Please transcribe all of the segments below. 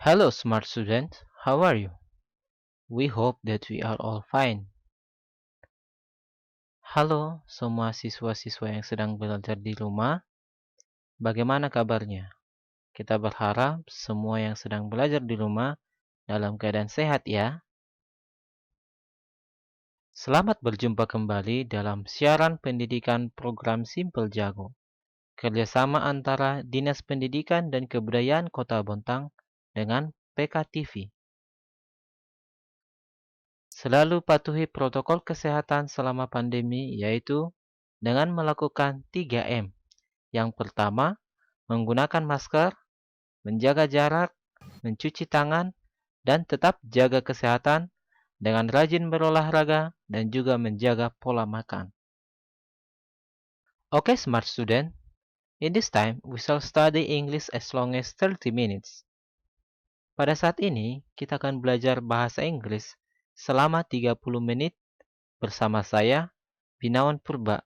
Hello, smart student. How are you? We hope that we are all fine. Halo, semua siswa-siswa yang sedang belajar di rumah. Bagaimana kabarnya? Kita berharap semua yang sedang belajar di rumah dalam keadaan sehat ya. Selamat berjumpa kembali dalam siaran pendidikan program Simpel Jago. Kerjasama antara Dinas Pendidikan dan Kebudayaan Kota Bontang dengan PKTV. Selalu patuhi protokol kesehatan selama pandemi, yaitu dengan melakukan 3M. Yang pertama, menggunakan masker, menjaga jarak, mencuci tangan, dan tetap jaga kesehatan dengan rajin berolahraga dan juga menjaga pola makan. Okay, smart student. In this time, we shall study English as long as 30 minutes. Pada saat ini, kita akan belajar bahasa Inggris selama 30 menit bersama saya, Binawan Purba,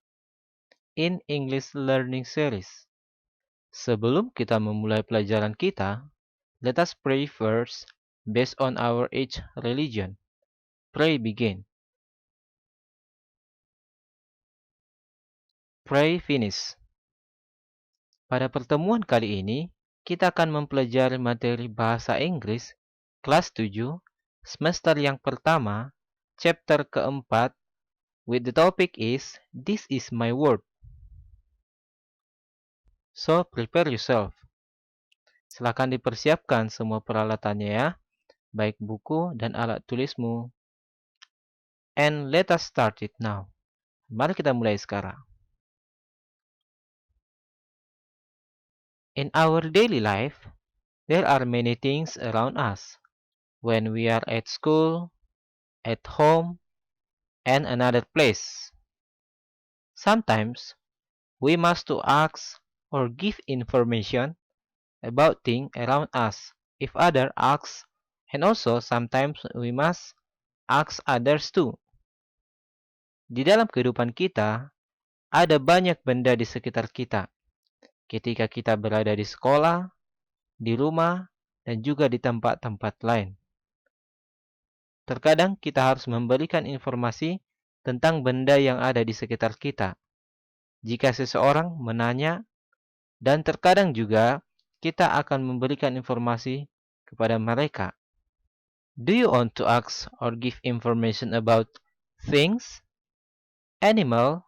in English Learning Series. Sebelum kita memulai pelajaran kita, let us pray first based on our each religion. Pray begin. Pray finish. Pada pertemuan kali ini, kita akan mempelajari materi bahasa Inggris kelas 7, semester yang pertama, chapter keempat, with the topic is This is my word. So, prepare yourself. Silakan dipersiapkan semua peralatannya ya, baik buku dan alat tulismu. And let us start it now. Mari kita mulai sekarang. In our daily life, there are many things around us. When we are at school, at home, and another place. Sometimes, we must to ask or give information about things around us if other asks, and also sometimes we must ask others too. Di dalam kehidupan kita, ada banyak benda di sekitar kita. Ketika kita berada di sekolah, di rumah, dan juga di tempat-tempat lain. Terkadang kita harus memberikan informasi tentang benda yang ada di sekitar kita. Jika seseorang menanya, dan terkadang juga kita akan memberikan informasi kepada mereka. Do you want to ask or give information about things, animal,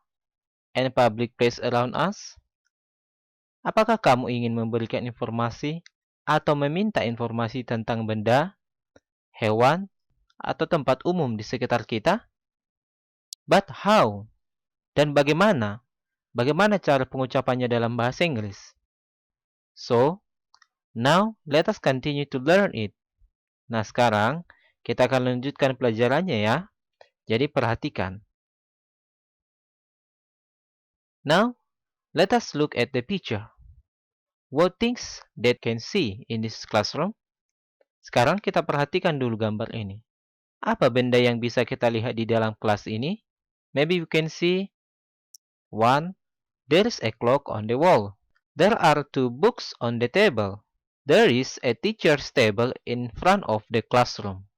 and public place around us? Apakah kamu ingin memberikan informasi atau meminta informasi tentang benda, hewan, atau tempat umum di sekitar kita? But how? Dan bagaimana? Bagaimana cara pengucapannya dalam bahasa Inggris? So, now let us continue to learn it. Nah, sekarang kita akan lanjutkan pelajarannya ya. Jadi perhatikan. Now, let us look at the picture. What things that can see in this classroom? Sekarang kita perhatikan dulu gambar ini. Apa benda yang bisa kita lihat di dalam kelas ini? Maybe you can see 1. There is a clock on the wall. There are 2 books on the table. There is a teacher's table in front of the classroom.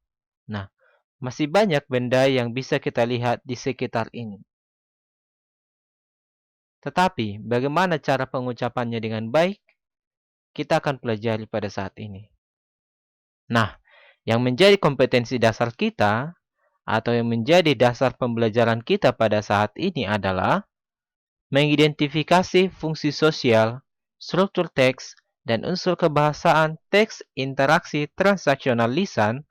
Nah, masih banyak benda yang bisa kita lihat di sekitar ini. Tetapi, bagaimana cara pengucapannya dengan baik? Kita akan pelajari pada saat ini. Nah, yang menjadi kompetensi dasar kita, atau yang menjadi dasar pembelajaran kita pada saat ini adalah mengidentifikasi fungsi sosial, struktur teks, dan unsur kebahasaan teks interaksi transaksional lisan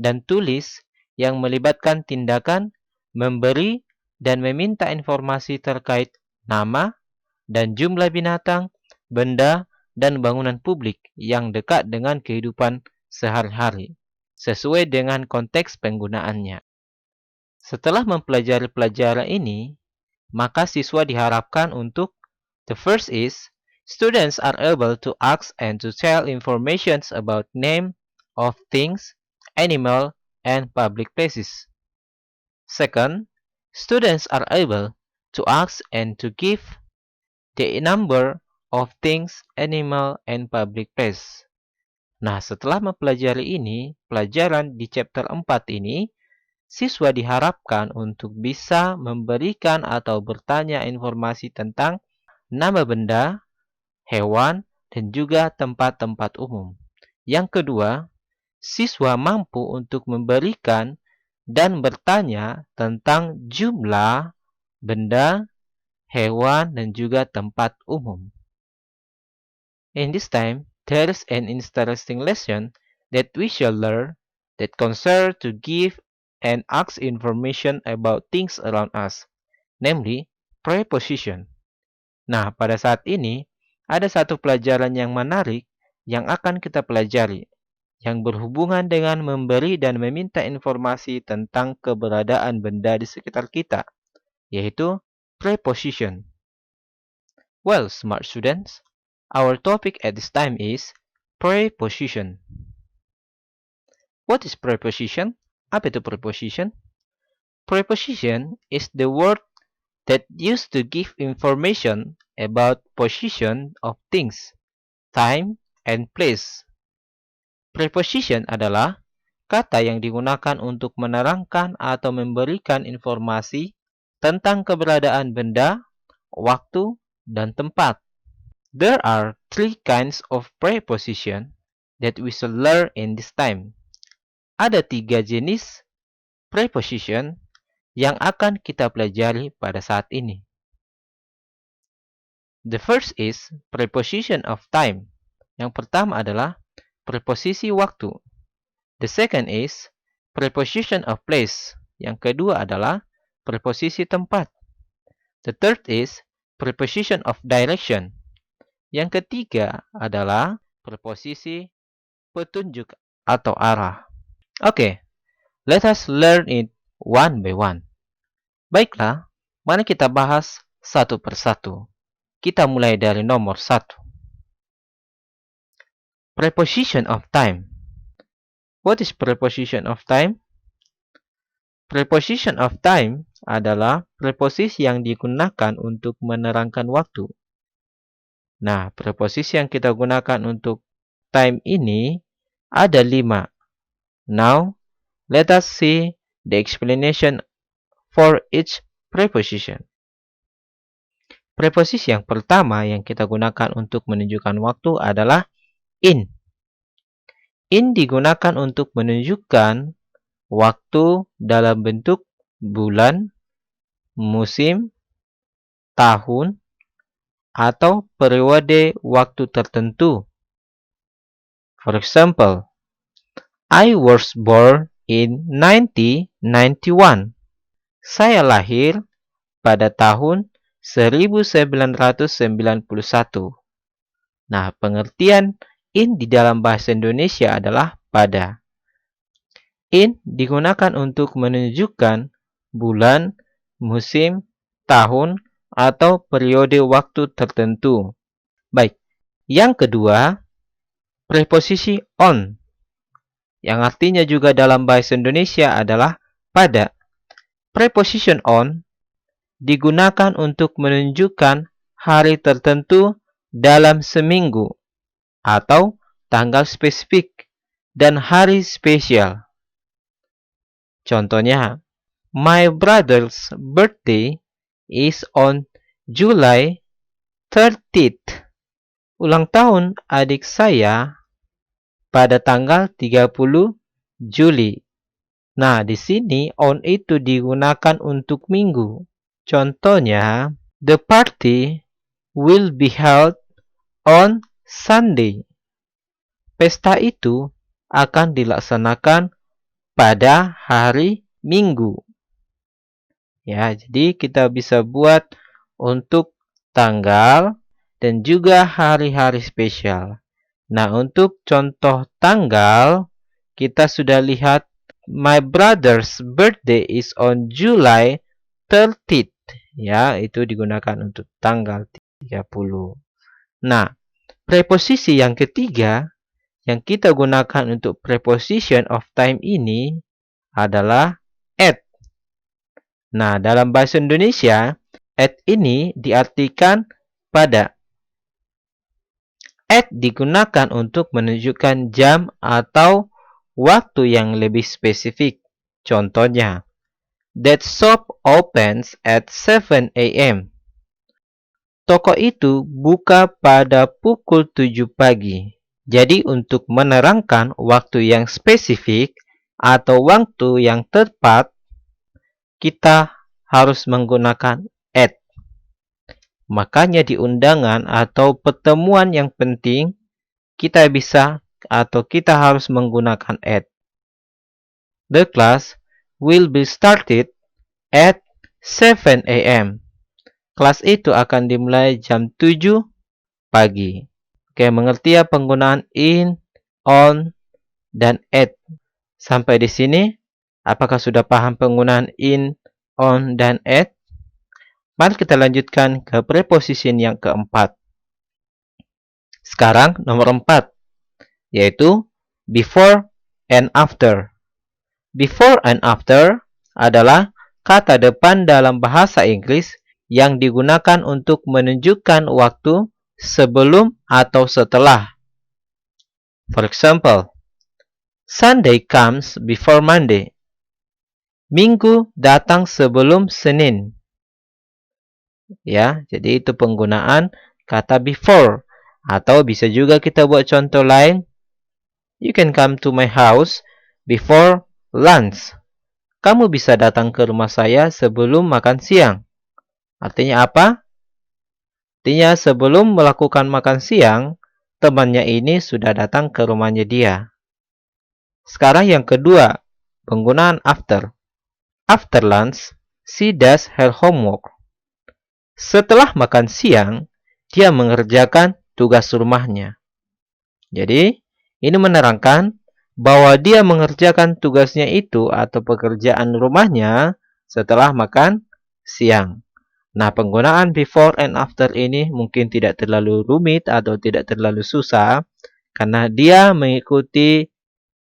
dan tulis yang melibatkan tindakan, memberi, dan meminta informasi terkait nama dan jumlah binatang, benda, dan bangunan publik yang dekat dengan kehidupan sehari-hari, sesuai dengan konteks penggunaannya. Setelah mempelajari pelajaran ini, maka siswa diharapkan untuk the first is, students are able to ask and to tell information about name of things, animal, and public places. Second, students are able to ask and to give the number of things, animal, and public place. Nah, setelah mempelajari ini, pelajaran di chapter 4 ini, siswa diharapkan untuk bisa memberikan atau bertanya informasi tentang nama benda, hewan, dan juga tempat-tempat umum. Yang kedua, siswa mampu untuk memberikan dan bertanya tentang jumlah benda, hewan, dan juga tempat umum. In this time, there is an interesting lesson that we shall learn that concern to give and ask information about things around us, namely preposition. Nah, pada saat ini, ada satu pelajaran yang menarik yang akan kita pelajari, yang berhubungan dengan memberi dan meminta informasi tentang keberadaan benda di sekitar kita, yaitu preposition. Well, smart students, our topic at this time is preposition. What is preposition? Apa itu preposition? Preposition is the word that used to give information about position of things, time, and place. Preposition adalah kata yang digunakan untuk menerangkan atau memberikan informasi tentang keberadaan benda, waktu, dan tempat. There are three kinds of preposition that we shall learn in this time. Ada 3 jenis preposition yang akan kita pelajari pada saat ini. The first is preposition of time. Yang pertama adalah preposisi waktu. The second is preposition of place. Yang kedua adalah preposisi tempat. The third is preposition of direction. Yang ketiga adalah preposisi petunjuk atau arah. Okay, let us learn it one by one. Baiklah, mari kita bahas satu persatu. Kita mulai dari nomor 1. Preposition of time. What is preposition of time? Preposition of time adalah preposisi yang digunakan untuk menerangkan waktu. Nah, preposisi yang kita gunakan untuk time ini ada 5. Now, let us see the explanation for each preposition. Preposisi yang pertama yang kita gunakan untuk menunjukkan waktu adalah in. In digunakan untuk menunjukkan waktu dalam bentuk bulan, musim, tahun, atau periode waktu tertentu. For example, I was born in 1991. Saya lahir pada tahun 1991. Nah, pengertian in di dalam bahasa Indonesia adalah pada. In digunakan untuk menunjukkan bulan, musim, tahun, atau periode waktu tertentu. Baik, yang kedua, preposisi on, yang artinya juga dalam bahasa Indonesia adalah pada. Preposition on digunakan untuk menunjukkan hari tertentu dalam seminggu atau tanggal spesifik dan hari spesial. Contohnya, my brother's birthday is on July 30th. Ulang tahun adik saya pada tanggal 30 Juli. Nah, di sini on itu digunakan untuk minggu. Contohnya, the party will be held on Sunday. Pesta itu akan dilaksanakan pada hari Minggu. Ya, jadi kita bisa buat untuk tanggal dan juga hari-hari spesial. Nah, untuk contoh tanggal, kita sudah lihat my brother's birthday is on July 30th. Ya, itu digunakan untuk tanggal 30. Nah, preposisi yang ketiga yang kita gunakan untuk preposition of time ini adalah at. Nah, dalam bahasa Indonesia, at ini diartikan pada. At digunakan untuk menunjukkan jam atau waktu yang lebih spesifik. Contohnya, that shop opens at 7 a.m. Toko itu buka pada pukul 7 pagi. Jadi untuk menerangkan waktu yang spesifik atau waktu yang tepat, kita harus menggunakan at. Makanya di undangan atau pertemuan yang penting, kita bisa atau kita harus menggunakan at. The class will be started at 7 a.m. Kelas itu akan dimulai jam 7 pagi. Oke, mengerti ya penggunaan in, on, dan at. Sampai di sini, apakah sudah paham penggunaan in, on, dan at? Mari kita lanjutkan ke preposition yang keempat. Sekarang nomor 4, yaitu before and after. Before and after adalah kata depan dalam bahasa Inggris yang digunakan untuk menunjukkan waktu sebelum atau setelah. For example, Sunday comes before Monday. Minggu datang sebelum Senin. Ya, jadi itu penggunaan kata before. Atau bisa juga kita buat contoh lain. You can come to my house before lunch. Kamu bisa datang ke rumah saya sebelum makan siang. Artinya apa? Artinya sebelum melakukan makan siang, temannya ini sudah datang ke rumahnya dia. Sekarang yang kedua, penggunaan after. After lunch, she does her homework. Setelah makan siang, dia mengerjakan tugas rumahnya. Jadi, ini menerangkan bahwa dia mengerjakan tugasnya itu atau pekerjaan rumahnya setelah makan siang. Nah, penggunaan before and after ini mungkin tidak terlalu rumit atau tidak terlalu susah karena dia mengikuti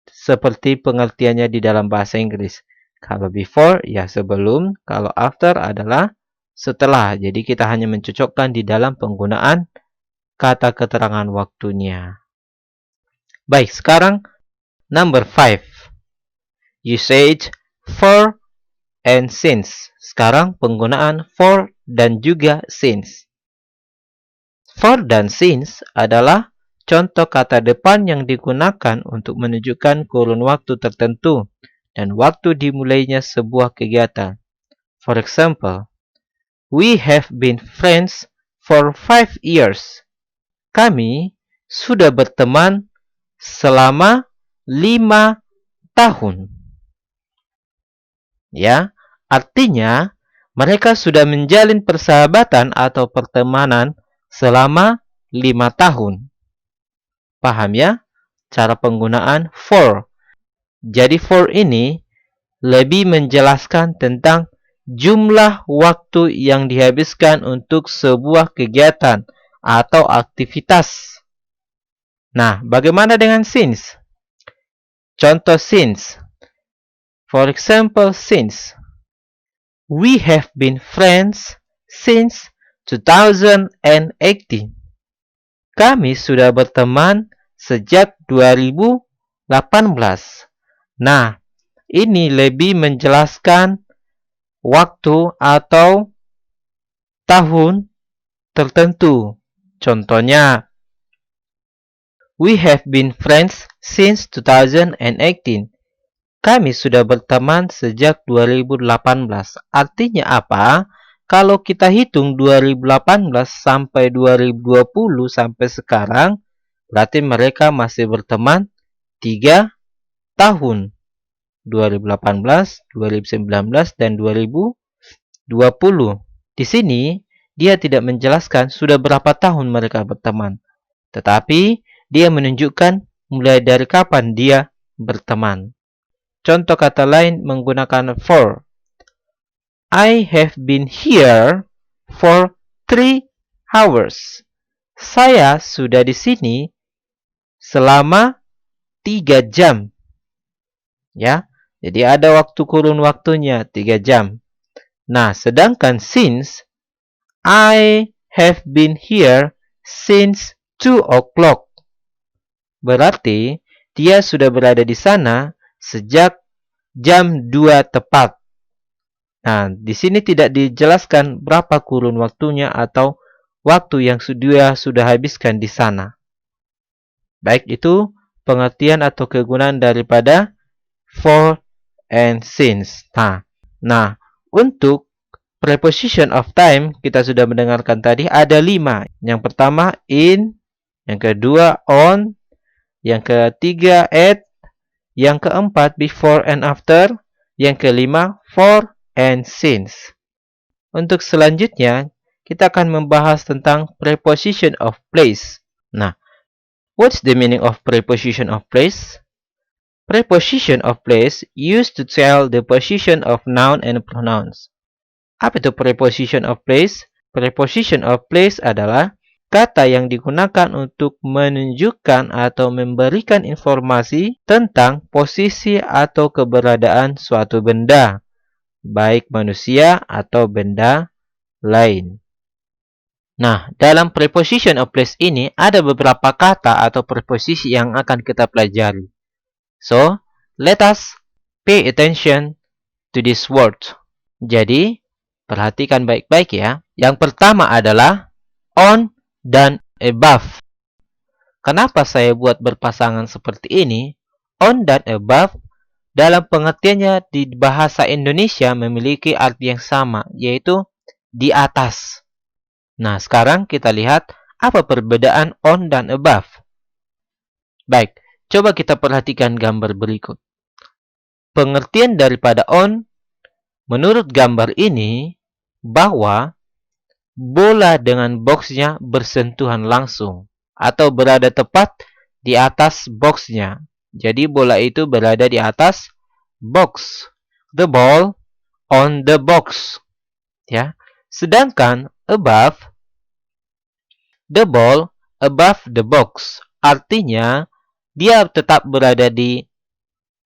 seperti pengertiannya di dalam bahasa Inggris. Kalau before ya sebelum, kalau after adalah setelah. Jadi kita hanya mencocokkan di dalam penggunaan kata keterangan waktunya. Baik, sekarang number 5. Usage for and since. Sekarang penggunaan for dan juga since. For dan since adalah contoh kata depan yang digunakan untuk menunjukkan kurun waktu tertentu dan waktu dimulainya sebuah kegiatan. For example, we have been friends for 5 years. Kami sudah berteman selama 5 tahun. Ya, artinya mereka sudah menjalin persahabatan atau pertemanan selama 5 tahun. Paham ya? Cara penggunaan for. Jadi for ini lebih menjelaskan tentang jumlah waktu yang dihabiskan untuk sebuah kegiatan atau aktivitas. Nah, bagaimana dengan since? Contoh since. For example, since. We have been friends since 2018. Kami sudah berteman sejak 2018. Nah, ini lebih menjelaskan waktu atau tahun tertentu. Contohnya, we have been friends since 2018. Kami sudah berteman sejak 2018. Artinya apa? Kalau kita hitung 2018 sampai 2020 sampai sekarang, berarti mereka masih berteman 3 tahun. 2018, 2019, dan 2020. Di sini, dia tidak menjelaskan sudah berapa tahun mereka berteman. Tetapi, dia menunjukkan mulai dari kapan dia berteman. Contoh kata lain menggunakan for. I have been here for 3 hours. Saya sudah di sini selama 3 jam. Ya, jadi ada waktu kurun waktunya 3 jam. Nah, sedangkan since I have been here since 2 o'clock. Berarti dia sudah berada di sana sejak jam 2 tepat. Nah, di sini tidak dijelaskan berapa kurun waktunya atau waktu yang sudah habiskan di sana. Baik, itu pengertian atau kegunaan daripada for and since. Nah, untuk preposition of time kita sudah mendengarkan tadi ada 5. Yang pertama in, yang kedua on, yang ketiga at, yang keempat before and after, yang kelima for and since. Untuk selanjutnya, kita akan membahas tentang preposition of place. Nah, what's the meaning of preposition of place? Preposition of place used to tell the position of noun and pronouns. Apa itu preposition of place? Preposition of place adalah kata yang digunakan untuk menunjukkan atau memberikan informasi tentang posisi atau keberadaan suatu benda, baik manusia atau benda lain. Nah, dalam preposition of place ini ada beberapa kata atau preposisi yang akan kita pelajari. So, let us pay attention to this word. Jadi, perhatikan baik-baik ya. Yang pertama adalah on dan above. Kenapa saya buat berpasangan seperti ini? On dan above dalam pengertiannya di bahasa Indonesia memiliki arti yang sama, yaitu di atas. Nah, sekarang kita lihat apa perbedaan on dan above. Baik, coba kita perhatikan gambar berikut. Pengertian daripada on, menurut gambar ini, bahwa bola dengan boxnya bersentuhan langsung atau berada tepat di atas boxnya. Jadi bola itu berada di atas box. The ball on the box. Ya. Sedangkan above, the ball above the box. Artinya dia tetap berada di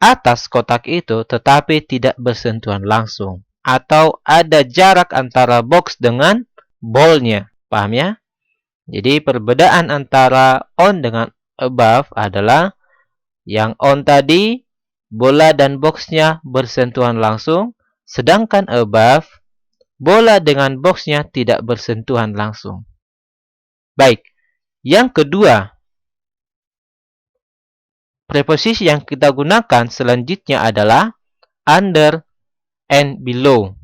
atas kotak itu tetapi tidak bersentuhan langsung. Atau ada jarak antara box dengan ballnya. Paham ya? Jadi perbedaan antara on dengan above adalah yang on tadi bola dan boxnya bersentuhan langsung, sedangkan above bola dengan boxnya tidak bersentuhan langsung. Baik, yang kedua, preposisi yang kita gunakan selanjutnya adalah under and below.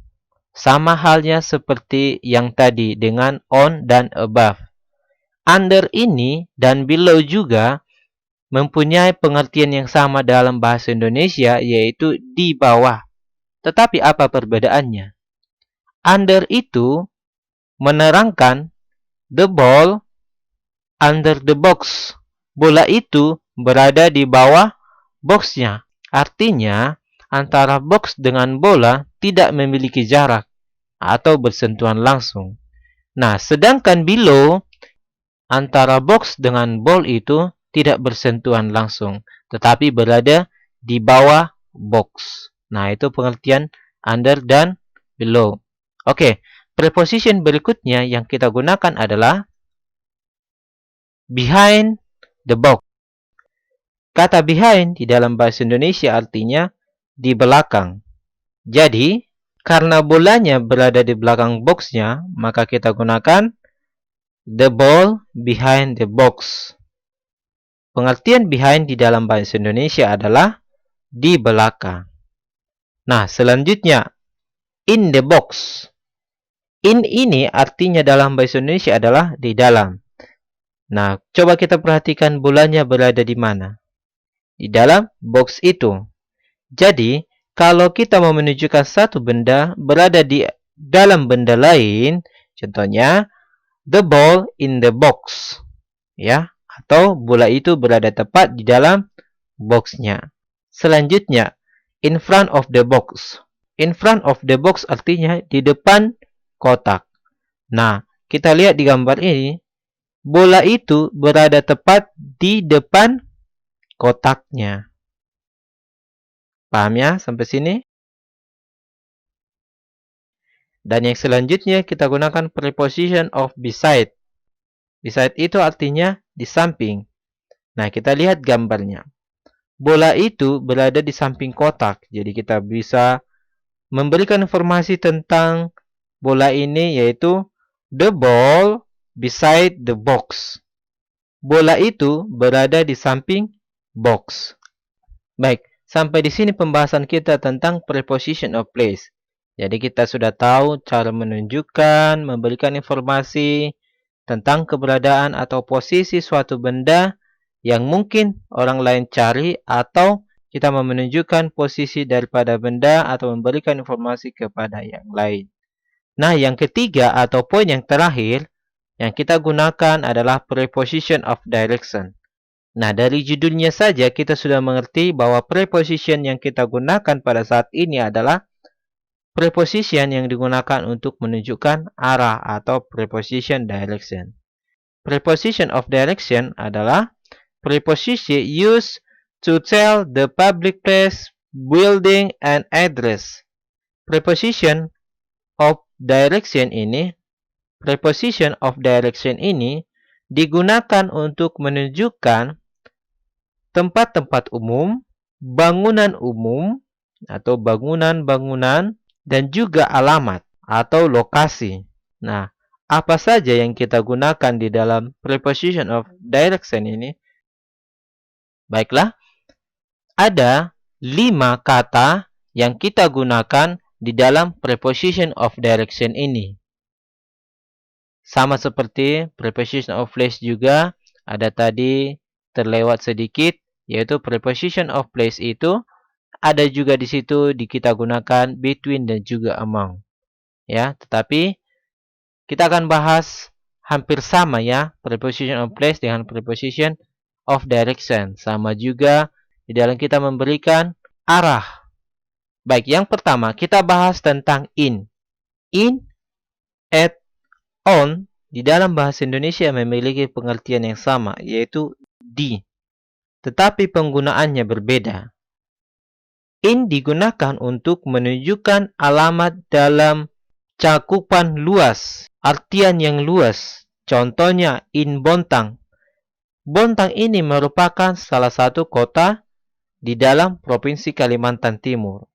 Sama halnya seperti yang tadi dengan on dan above. Under ini dan below juga mempunyai pengertian yang sama dalam bahasa Indonesia, yaitu di bawah. Tetapi apa perbedaannya? Under itu menerangkan the ball under the box. Bola itu berada di bawah boxnya. Artinya, antara box dengan bola tidak memiliki jarak atau bersentuhan langsung. Nah, sedangkan below, antara box dengan ball itu tidak bersentuhan langsung, tetapi berada di bawah box. Nah, itu pengertian under dan below. Oke, preposition berikutnya yang kita gunakan adalah behind the box. Kata behind di dalam bahasa Indonesia artinya di belakang. Jadi, karena bolanya berada di belakang boxnya, maka kita gunakan the ball behind the box. Pengertian behind di dalam bahasa Indonesia adalah di belakang. Nah, selanjutnya, in the box. In ini artinya dalam bahasa Indonesia adalah di dalam. Nah, coba kita perhatikan bolanya berada di mana. Di dalam box itu. Jadi, kalau kita mau menunjukkan satu benda berada di dalam benda lain, contohnya, the ball in the box. Ya, atau bola itu berada tepat di dalam boxnya. Selanjutnya, in front of the box. In front of the box artinya di depan kotak. Nah, kita lihat di gambar ini, bola itu berada tepat di depan kotaknya. Paham ya sampai sini? Dan yang selanjutnya kita gunakan preposition of beside. Beside itu artinya di samping. Nah, kita lihat gambarnya. Bola itu berada di samping kotak. Jadi kita bisa memberikan informasi tentang bola ini, yaitu the ball beside the box. Bola itu berada di samping box. Baik, sampai di sini pembahasan kita tentang preposition of place. Jadi kita sudah tahu cara menunjukkan, memberikan informasi tentang keberadaan atau posisi suatu benda yang mungkin orang lain cari, atau kita mau menunjukkan posisi daripada benda atau memberikan informasi kepada yang lain. Nah, yang ketiga atau poin yang terakhir yang kita gunakan adalah preposition of direction. Nah, dari judulnya saja kita sudah mengerti bahwa preposition yang kita gunakan pada saat ini adalah preposition yang digunakan untuk menunjukkan arah atau preposition direction. Preposition of direction adalah preposition used to tell the public place, building, and address. Preposition of direction ini digunakan untuk menunjukkan tempat-tempat umum, bangunan umum atau bangunan-bangunan, dan juga alamat atau lokasi. Nah, apa saja yang kita gunakan di dalam preposition of direction ini? Baiklah, ada 5 kata yang kita gunakan di dalam preposition of direction ini. Sama seperti preposition of place juga, ada tadi terlewat sedikit, yaitu preposition of place itu ada juga di situ kita gunakan between dan juga among. Ya, tetapi kita akan bahas hampir sama ya, preposition of place dengan preposition of direction. Sama juga di dalam kita memberikan arah. Baik, yang pertama kita bahas tentang in. In, at, on di dalam bahasa Indonesia memiliki pengertian yang sama, yaitu di. Tetapi penggunaannya berbeda. In digunakan untuk menunjukkan alamat dalam cakupan luas, artian yang luas. Contohnya in Bontang. Bontang ini merupakan salah satu kota di dalam Provinsi Kalimantan Timur.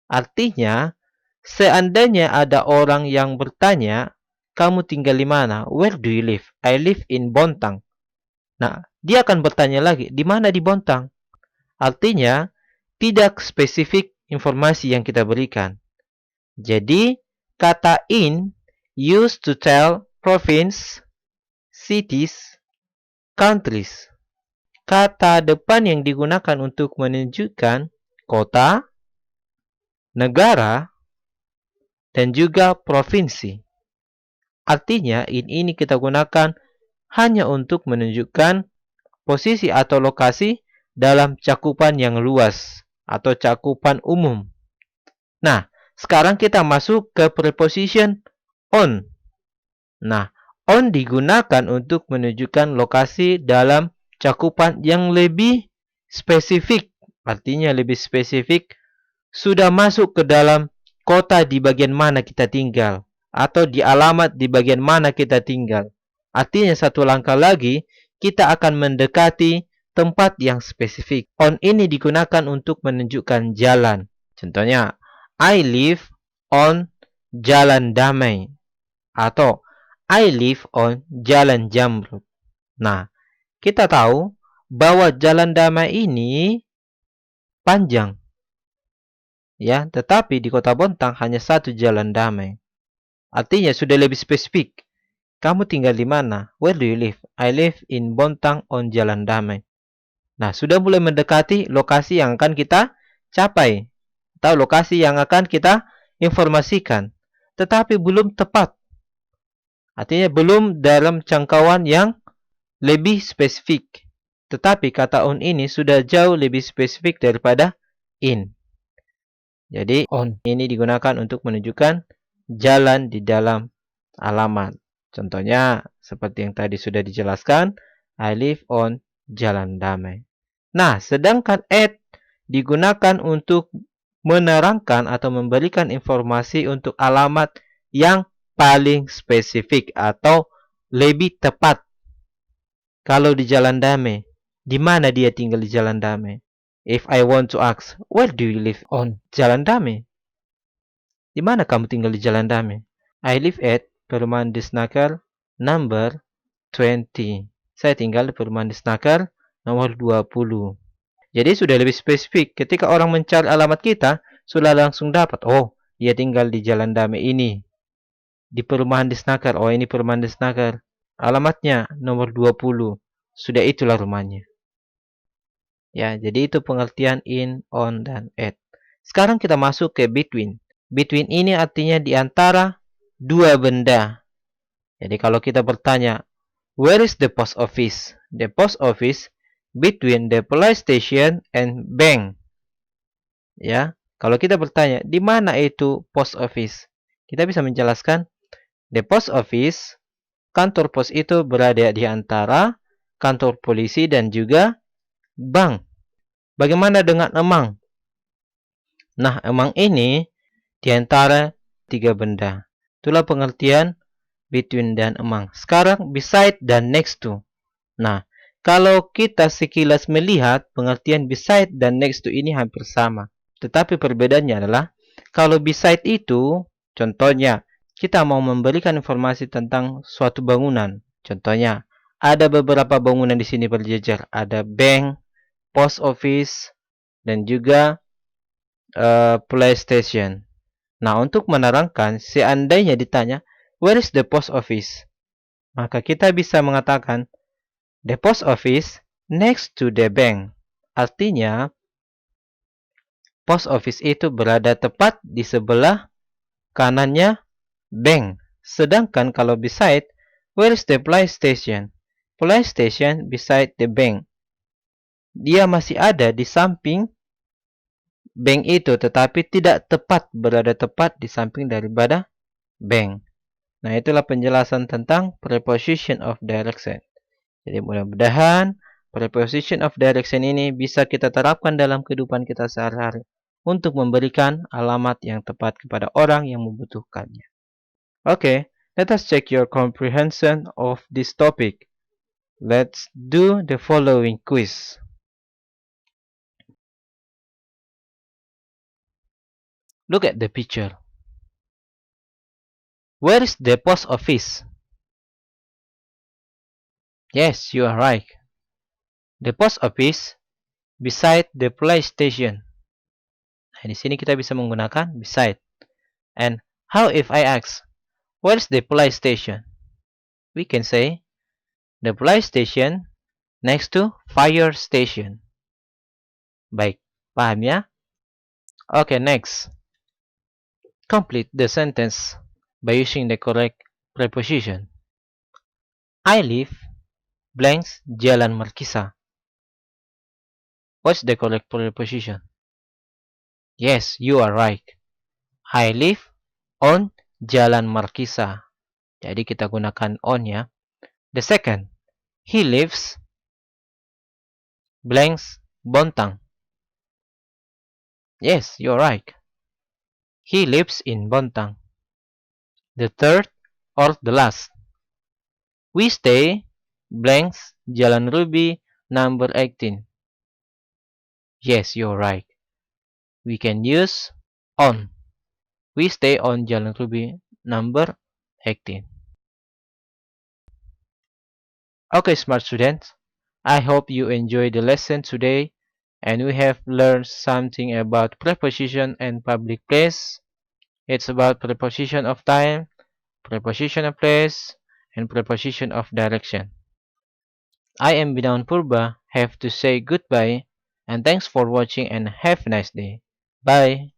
Artinya, seandainya ada orang yang bertanya, kamu tinggal di mana? Where do you live? I live in Bontang. Nah, dia akan bertanya lagi, di mana di Bontang? Artinya, tidak spesifik informasi yang kita berikan. Jadi, kata in used to tell province, cities, countries. Kata depan yang digunakan untuk menunjukkan kota, negara, dan juga provinsi. Artinya, in ini kita gunakan hanya untuk menunjukkan posisi atau lokasi dalam cakupan yang luas atau cakupan umum. Nah, sekarang kita masuk ke preposition on. Nah, on digunakan untuk menunjukkan lokasi dalam cakupan yang lebih spesifik. Artinya lebih spesifik, sudah masuk ke dalam kota di bagian mana kita tinggal, atau di alamat di bagian mana kita tinggal. Artinya satu langkah lagi, kita akan mendekati tempat yang spesifik. On ini digunakan untuk menunjukkan jalan. Contohnya, I live on Jalan Damai. Atau, I live on Jalan Jamrud. Nah, kita tahu bahwa Jalan Damai ini panjang. Ya, tetapi di Kota Bontang hanya satu Jalan Damai. Artinya sudah lebih spesifik. Kamu tinggal di mana? Where do you live? I live in Bontang on Jalan Damai. Nah, sudah mulai mendekati lokasi yang akan kita capai. Atau lokasi yang akan kita informasikan. Tetapi belum tepat. Artinya belum dalam jangkauan yang lebih spesifik. Tetapi kata on ini sudah jauh lebih spesifik daripada in. Jadi on ini digunakan untuk menunjukkan jalan di dalam alamat. Contohnya seperti yang tadi sudah dijelaskan, I live on Jalan Damai. Nah, sedangkan at digunakan untuk menerangkan atau memberikan informasi untuk alamat yang paling spesifik atau lebih tepat. Kalau di Jalan Damai, di mana dia tinggal di Jalan Damai? If I want to ask, where do you live on Jalan Damai? Di mana kamu tinggal di Jalan Damai? I live at Perumahan Disnaker number 20. Saya tinggal di Perumahan Disnaker nomor 20. Jadi sudah lebih spesifik. Ketika orang mencari alamat kita, sudah langsung dapat. Oh, dia tinggal di Jalan Damai ini. Di Perumahan Disnaker. Oh, ini Perumahan Disnaker. Alamatnya nomor 20. Sudah itulah rumahnya. Ya, jadi itu pengertian in, on, dan at. Sekarang kita masuk ke between. Between ini artinya di antara dua benda. Jadi kalau kita bertanya, where is the post office? The post office between the police station and bank. Ya, kalau kita bertanya, di mana itu post office? Kita bisa menjelaskan, the post office, kantor pos itu berada di antara kantor polisi dan juga bank. Bagaimana dengan emang? Nah, emang ini di antara tiga benda. Itulah pengertian between dan emang. Sekarang beside dan next to. Nah, kalau kita sekilas melihat, pengertian beside dan next to ini hampir sama. Tetapi perbedaannya adalah, kalau beside itu, contohnya, kita mau memberikan informasi tentang suatu bangunan. Contohnya, ada beberapa bangunan di sini berjejer. Ada bank, post office, dan juga police station. Nah, untuk menerangkan, seandainya ditanya, where is the post office? Maka kita bisa mengatakan, the post office next to the bank. Artinya, post office itu berada tepat di sebelah kanannya bank. Sedangkan kalau beside, where is the police station? Police station beside the bank. Dia masih ada di samping bank itu, tetapi tidak tepat, berada tepat di samping daripada bank. Nah, itulah penjelasan tentang preposition of direction. Jadi mudah-mudahan preposition of direction ini bisa kita terapkan dalam kehidupan kita sehari-hari untuk memberikan alamat yang tepat kepada orang yang membutuhkannya. Okay, let us check your comprehension of this topic. Let's do the following quiz. Look at the picture. Where is the post office? Yes, you are right. The post office beside the police station. Nah, di sini kita bisa menggunakan beside. And how if I ask, where's the police station? We can say, the police station next to fire station. Baik, paham ya? Okay, next. Complete the sentence by using the correct preposition. I live blanks Jalan Markisa. What's the correct preposition? Yes, you are right. I live on Jalan Markisa. Jadi kita gunakan on ya. The second, he lives blanks Bontang. Yes, you're right. He lives in Bontang. The third or the last, we stay blanks Jalan Ruby number 18. Yes, you're right. We can use on. We stay on Jalan Ruby number 18. Okay, smart students. I hope you enjoyed the lesson today and we have learned something about preposition and public place. It's about preposition of time, preposition of place, and preposition of direction. I am Binaun Purba, have to say goodbye, and thanks for watching and have a nice day. Bye.